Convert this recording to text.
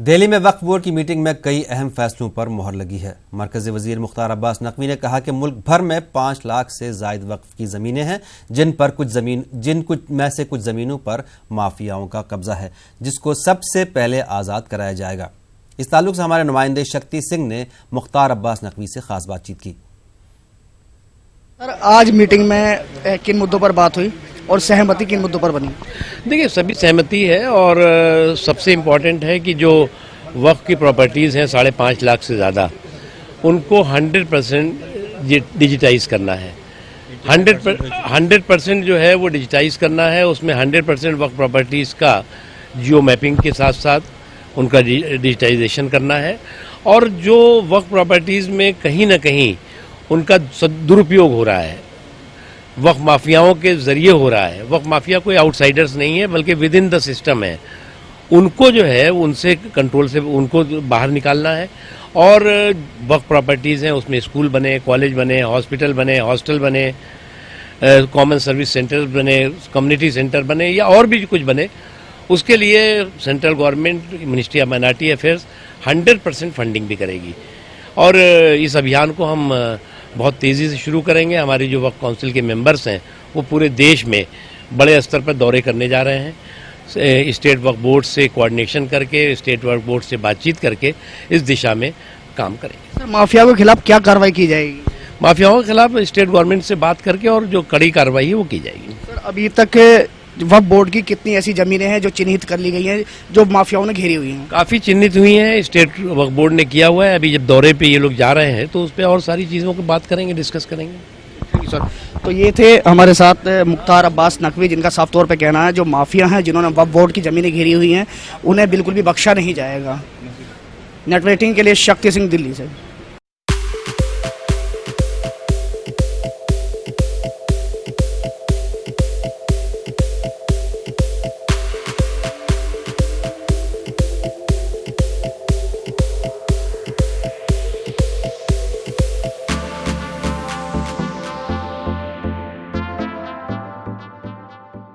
दिल्ली में वक्फ बोर्ड की मीटिंग में कई अहम फैसलों पर मुहर लगी है। मरकजी वजीर मुख्तार अब्बास नकवी ने कहा कि मुल्क भर में 5 लाख से जायद वक्फ की जमीनें हैं, जिन में से कुछ जमीनों पर माफियाओं का कब्जा है, जिसको सबसे पहले आज़ाद कराया जाएगा। इस ताल्लुक से हमारे नुमाइंदे शक्ति सिंह ने मुख्तार अब्बास नकवी से खास बातचीत की। सर, आज मीटिंग में किन मुद्दों पर बात हुई और सहमति किन मुद्दों पर बनी? देखिए, सभी सहमति है और सबसे इम्पोर्टेंट है कि जो वक्फ की प्रॉपर्टीज़ हैं 5.5 लाख से ज़्यादा, उनको 100% डिजिटाइज करना है। 100% जो है वो डिजिटाइज करना है। उसमें 100% वक्फ प्रॉपर्टीज़ का जियो मैपिंग के साथ साथ उनका डिजिटाइजेशन करना है। और जो वक्फ प्रॉपर्टीज़ में कहीं ना कहीं उनका दुरुपयोग हो रहा है, वक्फ माफियाओं के जरिए हो रहा है। वक्फ माफिया कोई आउटसाइडर्स नहीं है, बल्कि विद इन द सिस्टम है। उनको जो है उनसे कंट्रोल से उनको बाहर निकालना है। और वक्फ प्रॉपर्टीज़ हैं, उसमें स्कूल बने, कॉलेज बने, हॉस्पिटल बने, हॉस्टल बने, कॉमन सर्विस सेंटर बने, कम्युनिटी सेंटर बने या और भी कुछ बने, उसके लिए central government ministry of minority affairs 100% funding भी करेगी। और इस अभियान को हम बहुत तेज़ी से शुरू करेंगे। हमारी जो वक्फ काउंसिल के मेंबर्स हैं वो पूरे देश में बड़े स्तर पर दौरे करने जा रहे हैं। स्टेट वक्फ बोर्ड से कोऑर्डिनेशन करके, स्टेट वक्फ बोर्ड से बातचीत करके इस दिशा में काम करेंगे। सर, माफियाओं के खिलाफ क्या कार्रवाई की जाएगी? माफियाओं के खिलाफ स्टेट गवर्नमेंट से बात करके और जो कड़ी कार्रवाई है वो की जाएगी। सर, अभी तक वक्फ बोर्ड की कितनी ऐसी जमीनें हैं जो चिन्हित कर ली गई हैं, जो माफियाओं ने घेरी हुई हैं? काफ़ी चिन्हित हुई हैं, स्टेट वक्फ बोर्ड ने किया हुआ है। अभी जब दौरे पे ये लोग जा रहे हैं तो उस पर और सारी चीज़ों की बात करेंगे, डिस्कस करेंगे। सर, तो ये थे हमारे साथ मुख्तार अब्बास नकवी, जिनका साफ तौर पे कहना है जो माफिया हैं जिन्होंने वक्फ बोर्ड की जमीनें घेरी हुई हैं, उन्हें बिल्कुल भी बख्शा नहीं जाएगा। नेटवर्किंग के लिए शक्ति सिंह, दिल्ली से।